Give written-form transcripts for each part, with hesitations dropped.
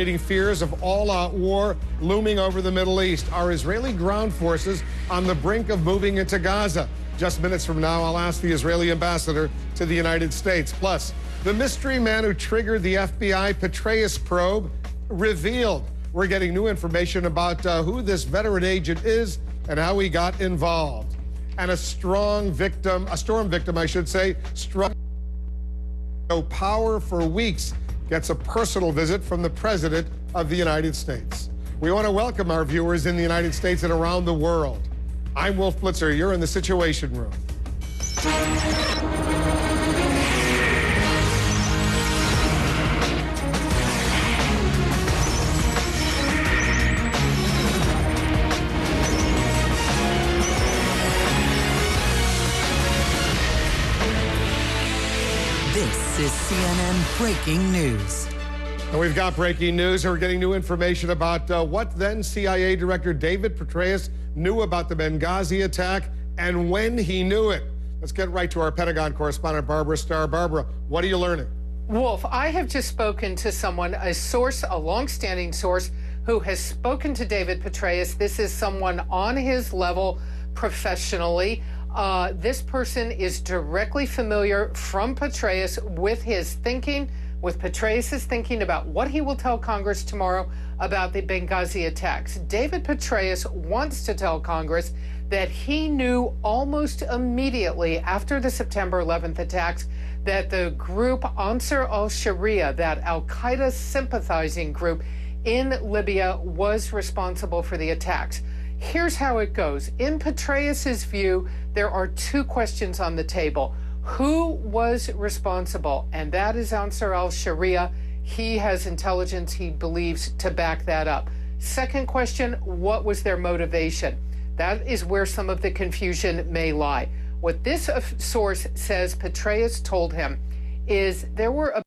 Fears of all-out war looming over the Middle East. Are Israeli ground forces on the brink of moving into Gaza? Just minutes from now, I'll ask the Israeli ambassador to the United States. Plus, the mystery man who triggered the FBI petraeus probe revealed. We're getting new information about who this veteran agent is and how he got involved. And a storm victim, I should say, struck no power for weeks, gets a personal visit from the President of the United States. We want to welcome our viewers in the United States and around the world. I'm Wolf Blitzer. You're in the Situation Room. This is CNN Breaking News. And we've got breaking news, and we're getting new information about what then CIA Director David Petraeus knew about the Benghazi attack and when he knew it. Let's get right to our Pentagon correspondent, Barbara Starr. Barbara, what are you learning? Wolf, I have just spoken to someone, a source, a longstanding source, who has spoken to David Petraeus. This is someone on his level professionally. This person is directly familiar from Petraeus with his thinking, with Petraeus' thinking about what he will tell Congress tomorrow about the Benghazi attacks. David Petraeus wants to tell Congress that he knew almost immediately after the September 11th attacks that the group Ansar al-Sharia, that al-Qaeda sympathizing group in Libya, was responsible for the attacks. Here's how it goes. In Petraeus' view, there are two questions on the table. Who was responsible? And that is Ansar al-Sharia. He has intelligence, he believes, to back that up. Second question, what was their motivation? That is where some of the confusion may lie. What this source says Petraeus told him is there were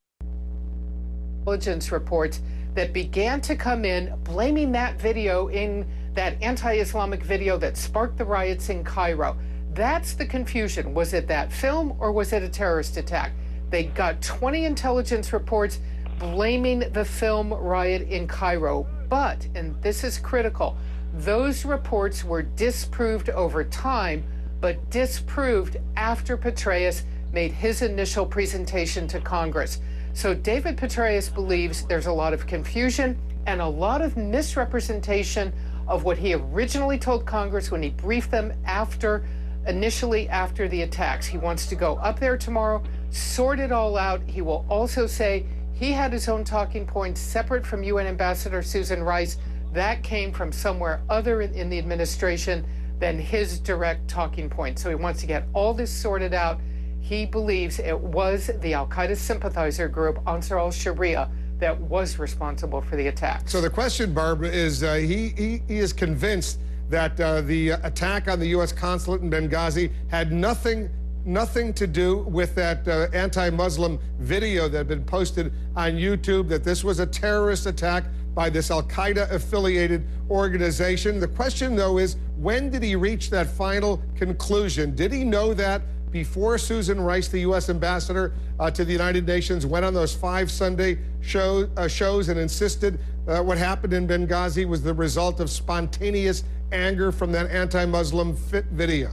intelligence reports that began to come in blaming that video, in that anti-Islamic video that sparked the riots in Cairo. That's the confusion. Was it that film or was it a terrorist attack? They got 20 intelligence reports blaming the film riot in Cairo. But, and this is critical, those reports were disproved over time, but disproved after Petraeus made his initial presentation to Congress. So David Petraeus believes there's a lot of confusion and a lot of misrepresentation of what he originally told Congress when he briefed them initially after the attacks. He wants to go up there tomorrow, sort it all out. He will also say he had his own talking points separate from UN Ambassador Susan Rice. That came from somewhere other in the administration than his direct talking point. So he wants to get all this sorted out. He believes it was the al-Qaeda sympathizer group, Ansar al-Sharia, that was responsible for the attack. So the question, Barbara, is he is convinced that the attack on the U.S. consulate in Benghazi had nothing to do with that anti-Muslim video that had been posted on YouTube, that this was a terrorist attack by this al-Qaeda-affiliated organization. The question, though, is when did he reach that final conclusion? Did he know that before Susan Rice, the U.S. ambassador to the United Nations, went on those 5 Sunday shows and insisted what happened in Benghazi was the result of spontaneous anger from that anti-Muslim video?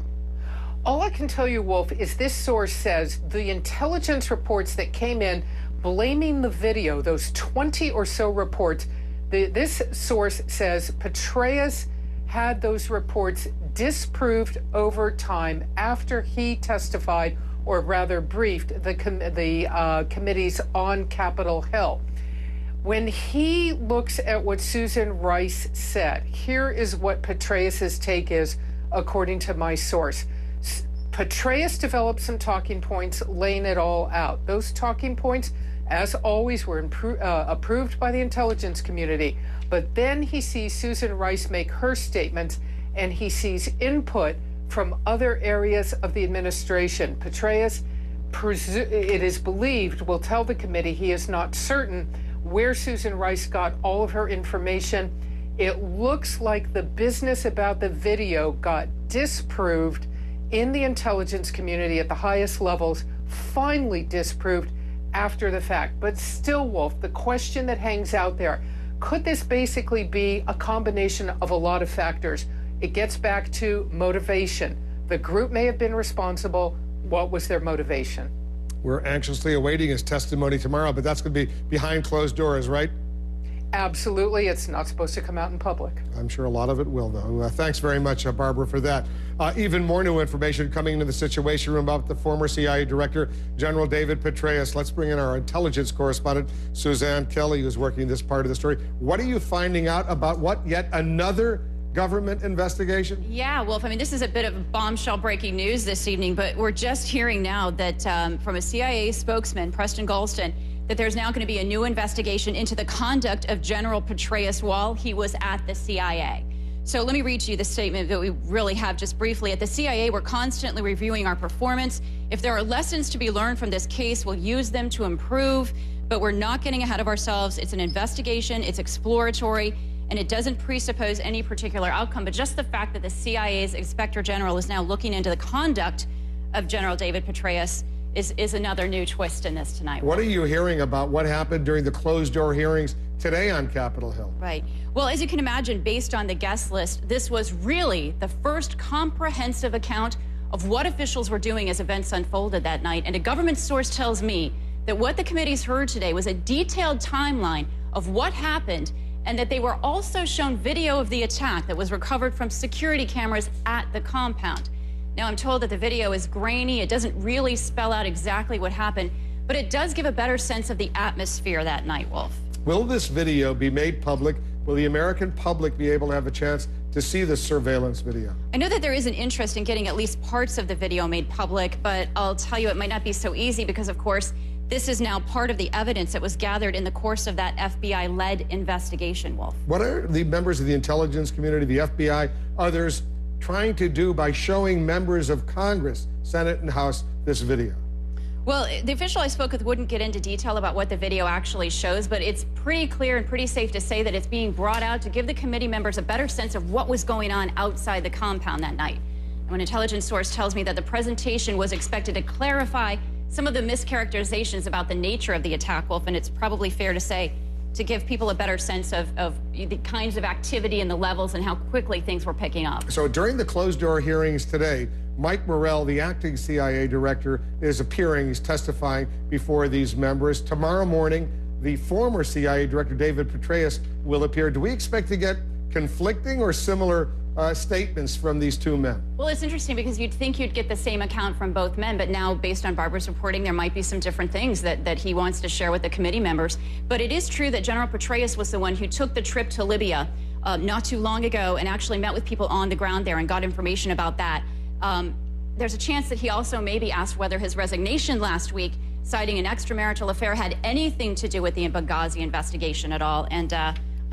All I can tell you, Wolf, is this source says the intelligence reports that came in blaming the video, those 20 or so reports, this source says Petraeus had those reports disproved over time after he testified, or rather briefed, the committees on Capitol Hill. When he looks at what Susan Rice said, here is what Petraeus' take is, according to my source. Petraeus developed some talking points, laying it all out. Those talking points, as always, were approved by the intelligence community. But then he sees Susan Rice make her statements, and he sees input from other areas of the administration. Petraeus, it is believed, will tell the committee he is not certain where Susan Rice got all of her information. It looks like the business about the video got disproved in the intelligence community at the highest levels, finally disproved after the fact. But still, Wolf, the question that hangs out there, could this basically be a combination of a lot of factors? It gets back to motivation. The group may have been responsible. What was their motivation? We're anxiously awaiting his testimony tomorrow, but that's going to be behind closed doors, right? Absolutely. It's not supposed to come out in public. I'm sure a lot of it will, though. Thanks very much, Barbara, for that. Even more new information coming into the Situation Room about the former CIA Director, General David Petraeus. Let's bring in our intelligence correspondent, Suzanne Kelly, who's working this part of the story. What are you finding out about what, yet another government investigation? Yeah, Wolf, I mean, this is a bit of bombshell breaking news this evening, but we're just hearing now that from a CIA spokesman, Preston Galston, that there's now going to be a new investigation into the conduct of General Petraeus while he was at the CIA. So let me read to you the statement that we really have just briefly. At the CIA, we're constantly reviewing our performance. If there are lessons to be learned from this case, we'll use them to improve, but we're not getting ahead of ourselves. It's an investigation, it's exploratory, and it doesn't presuppose any particular outcome. But just the fact that the CIA's Inspector General is now looking into the conduct of General David Petraeus is another new twist in this tonight. What are you hearing about what happened during the closed-door hearings today on Capitol Hill? Right. Well, as you can imagine, based on the guest list, this was really the first comprehensive account of what officials were doing as events unfolded that night. And a government source tells me that what the committees heard today was a detailed timeline of what happened, and that they were also shown video of the attack that was recovered from security cameras at the compound. Now, I'm told that the video is grainy. It doesn't really spell out exactly what happened, but it does give a better sense of the atmosphere that night, Wolf. Will this video be made public? Will the American public be able to have a chance to see this surveillance video? I know that there is an interest in getting at least parts of the video made public, but I'll tell you it might not be so easy because, of course, this is now part of the evidence that was gathered in the course of that FBI-led investigation, Wolf. What are the members of the intelligence community, the FBI, others, trying to do by showing members of Congress, Senate and House, this video? Well, the official I spoke with wouldn't get into detail about what the video actually shows, but it's pretty clear and pretty safe to say that it's being brought out to give the committee members a better sense of what was going on outside the compound that night. And an intelligence source tells me that the presentation was expected to clarify some of the mischaracterizations about the nature of the attack, Wolf, and it's probably fair to say to give people a better sense of the kinds of activity and the levels and how quickly things were picking up. So during the closed-door hearings today, Mike Morrell, the acting CIA director, is appearing. He's testifying before these members. Tomorrow morning, the former CIA director, David Petraeus, will appear. Do we expect to get conflicting or similar statements from these two men? Well, it's interesting because you'd think you'd get the same account from both men, but now, based on Barbara's reporting, there might be some different things that he wants to share with the committee members. But it is true that General Petraeus was the one who took the trip to Libya not too long ago and actually met with people on the ground there and got information about that. There's a chance that he also maybe asked whether his resignation last week, citing an extramarital affair, had anything to do with the Benghazi investigation at all. And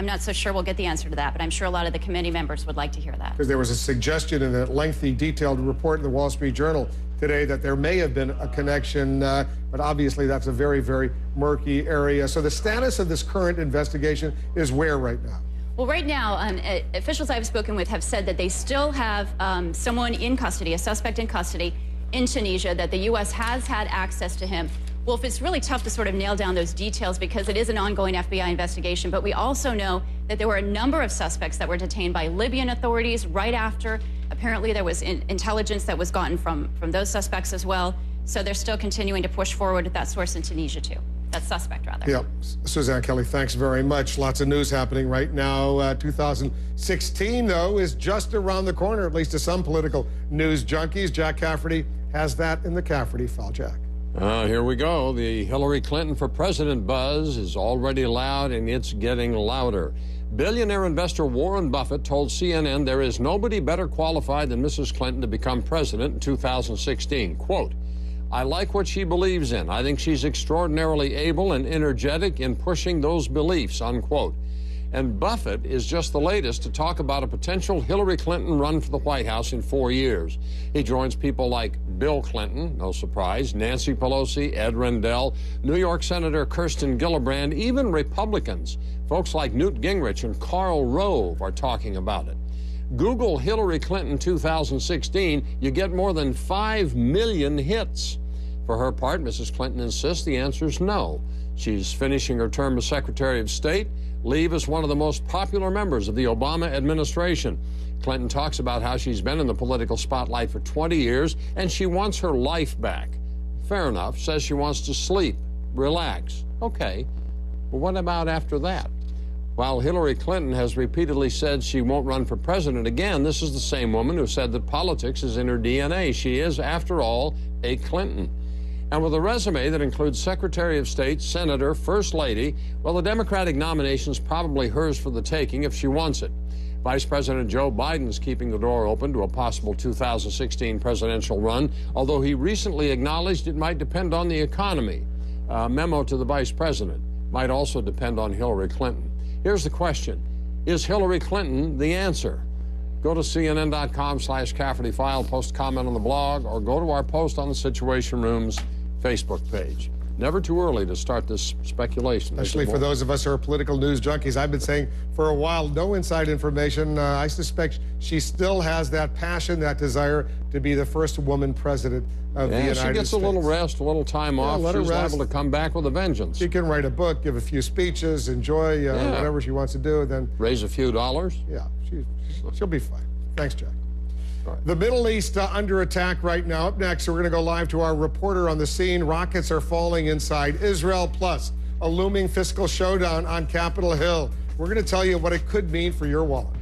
I'm not so sure we'll get the answer to that, but I'm sure a lot of the committee members would like to hear that. Because there was a suggestion in a lengthy, detailed report in the Wall Street Journal today that there may have been a connection, but obviously that's a very, very murky area. So the status of this current investigation is where right now? Well, right now, officials I've spoken with have said that they still have someone in custody, a suspect in custody in Tunisia, that the U.S. has had access to him. Wolf, it's really tough to sort of nail down those details because it is an ongoing FBI investigation, but we also know that there were a number of suspects that were detained by Libyan authorities right after. Apparently, there was intelligence that was gotten from those suspects as well. So they're still continuing to push forward with that source in Tunisia, too. That suspect, rather. Yeah. Suzanne Kelly, thanks very much. Lots of news happening right now. 2016, though, is just around the corner, at least to some political news junkies. Jack Cafferty has that in the Cafferty File. Jack. Here we go. The Hillary Clinton for president buzz is already loud, and it's getting louder. Billionaire investor Warren Buffett told CNN there is nobody better qualified than Mrs. Clinton to become president in 2016. Quote, I like what she believes in. I think she's extraordinarily able and energetic in pushing those beliefs, unquote. And Buffett is just the latest to talk about a potential Hillary Clinton run for the White House in 4 years. He joins people like Bill Clinton, no surprise, Nancy Pelosi, Ed Rendell, New York Senator Kirsten Gillibrand, even Republicans. Folks like Newt Gingrich and Karl Rove are talking about it. Google Hillary Clinton 2016, you get more than 5 million hits. For her part, Mrs. Clinton insists the answer is no. She's finishing her term as Secretary of State. leave as one of the most popular members of the Obama administration. Clinton talks about how she's been in the political spotlight for 20 years and she wants her life back. Fair enough, says she wants to sleep, relax. Okay, but what about after that? While Hillary Clinton has repeatedly said she won't run for president again, this is the same woman who said that politics is in her DNA. She is, after all, a Clinton. And with a resume that includes Secretary of State, Senator, First Lady, well, the Democratic nomination is probably hers for the taking if she wants it. Vice President Joe Biden's keeping the door open to a possible 2016 presidential run, although he recently acknowledged it might depend on the economy. A memo to the vice president might also depend on Hillary Clinton. Here's the question. Is Hillary Clinton the answer? Go to CNN.com/Cafferty File, post a comment on the blog, or go to our post on the Situation Room's Facebook page. Never too early to start this speculation. Especially for those of us who are political news junkies. I've been saying for a while, no inside information. I suspect she still has that passion, that desire to be the first woman president of the United States. She gets a little rest, a little time off. She's liable to come back with a vengeance. She can write a book, give a few speeches, enjoy whatever she wants to do, then raise a few dollars. Yeah, she'll be fine. Thanks, Jack. The Middle East under attack right now. Up next, we're going to go live to our reporter on the scene. Rockets are falling inside Israel, plus a looming fiscal showdown on Capitol Hill. We're going to tell you what it could mean for your wallet.